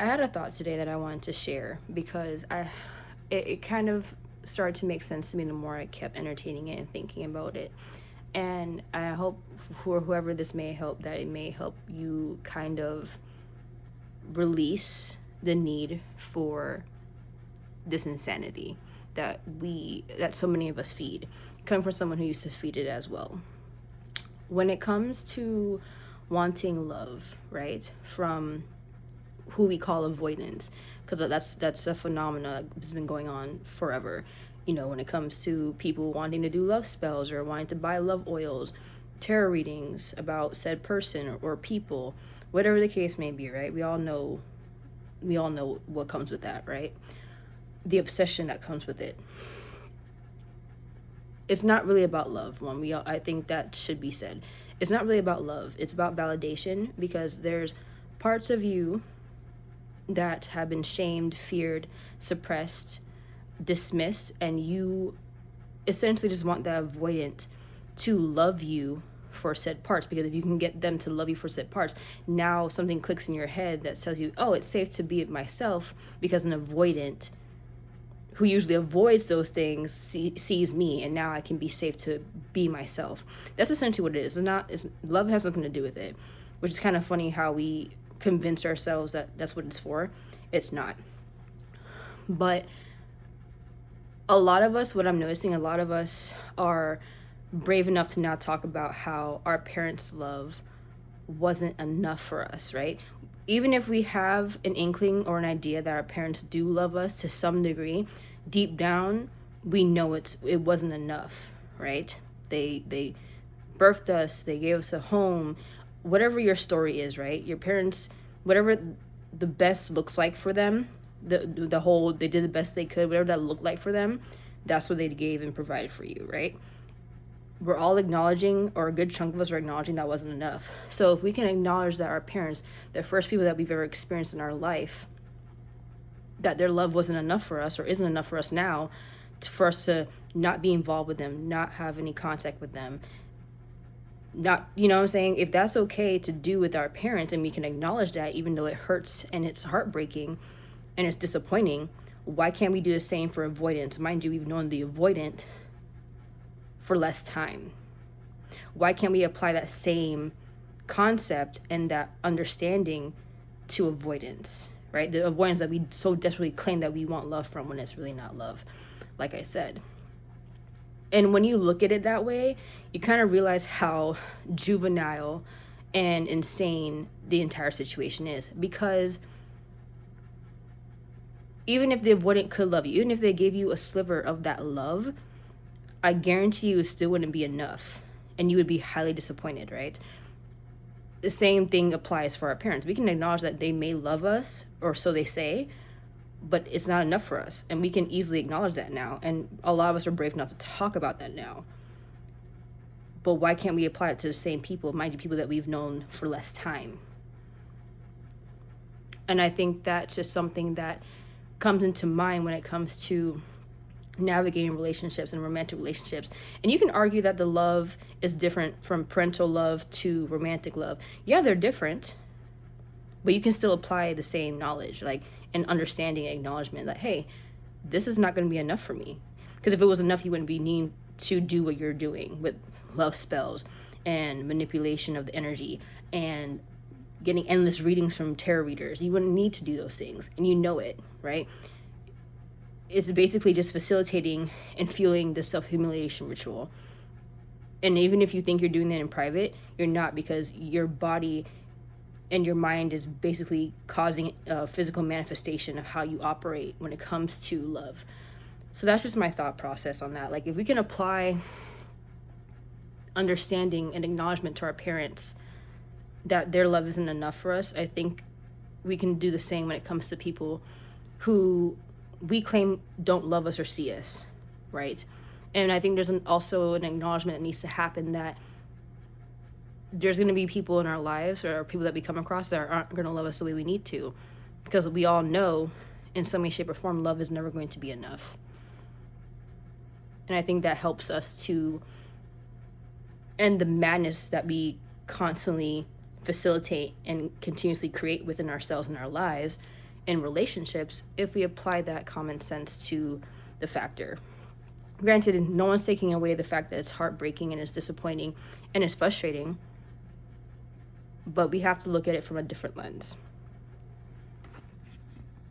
I had a thought today that I wanted to share because it kind of started to make sense to me the more I kept entertaining it and thinking about it. And I hope for whoever this may help, that it may help you kind of release the need for this insanity that so many of us feed. Come from someone who used to feed it as well. When it comes to wanting love, right? From who we call avoidance, because that's a phenomena that's been going on forever. When it comes to people wanting to do love spells or wanting to buy love oils, tarot readings about said person or people, whatever the case may be, right? We all know what comes with that, right? The obsession that comes with it. It's not really about love. I think that should be said. It's not really about love. It's about validation, because there's parts of you that have been shamed, feared, suppressed, dismissed, and you essentially just want that avoidant to love you for said parts, because if you can get them to love you for said parts, now something clicks in your head that tells you, oh, it's safe to be myself, because an avoidant who usually avoids those things sees me, and now I can be safe to be myself. That's essentially what it is. Love has nothing to do with it, which is kind of funny how we convince ourselves that that's what it's for. It's not. But a lot of us, what I'm noticing, a lot of us are brave enough to now talk about how our parents' love wasn't enough for us, right? Even if we have an inkling or an idea that our parents do love us to some degree, deep down we know it wasn't enough, right? They birthed us, they gave us a home, whatever your story is, right? Your parents, whatever the best looks like for them, the whole they did the best they could, whatever that looked like for them, that's what they gave and provided for you, right? We're all acknowledging, or a good chunk of us are acknowledging, that wasn't enough. So if we can acknowledge that our parents, the first people that we've ever experienced in our life, that their love wasn't enough for us or isn't enough for us now, for us to not be involved with them, not have any contact with them, not, you know what I'm saying? If that's okay to do with our parents, and we can acknowledge that even though it hurts and it's heartbreaking and it's disappointing, why can't we do the same for avoidance? Mind you, we've known the avoidant for less time. Why can't we apply that same concept and that understanding to avoidance, right? The avoidance that we so desperately claim that we want love from, when it's really not love, like I said. And when you look at it that way, you kind of realize how juvenile and insane the entire situation is. Because even if the avoidant could love you, even if they gave you a sliver of that love, I guarantee you it still wouldn't be enough, and you would be highly disappointed, right? The same thing applies for our parents. We can acknowledge that they may love us, or so they say, but it's not enough for us. And we can easily acknowledge that now. And a lot of us are brave enough to talk about that now. But why can't we apply it to the same people, mind you, people that we've known for less time? And I think that's just something that comes into mind when it comes to navigating relationships and romantic relationships. And you can argue that the love is different from parental love to romantic love. Yeah, they're different, but you can still apply the same knowledge, like an understanding, acknowledgement that, hey, this is not going to be enough for me. Because if it was enough, you wouldn't be needing to do what you're doing with love spells and manipulation of the energy and getting endless readings from tarot readers. You wouldn't need to do those things, and you know it, right? It's basically just facilitating and fueling the self-humiliation ritual. And even if you think you're doing that in private, you're not, because your body and your mind is basically causing a physical manifestation of how you operate when it comes to love. So that's just my thought process on that. Like, if we can apply understanding and acknowledgement to our parents that their love isn't enough for us, I think we can do the same when it comes to people who we claim don't love us or see us, right? And I think there's also an acknowledgement that needs to happen that there's going to be people in our lives, or people that we come across, that aren't going to love us the way we need to, because we all know in some way, shape, or form, love is never going to be enough. And I think that helps us to end the madness that we constantly facilitate and continuously create within ourselves and our lives, in relationships if we apply that common sense to the factor. Granted, no one's taking away the fact that it's heartbreaking and it's disappointing and it's frustrating, but we have to look at it from a different lens.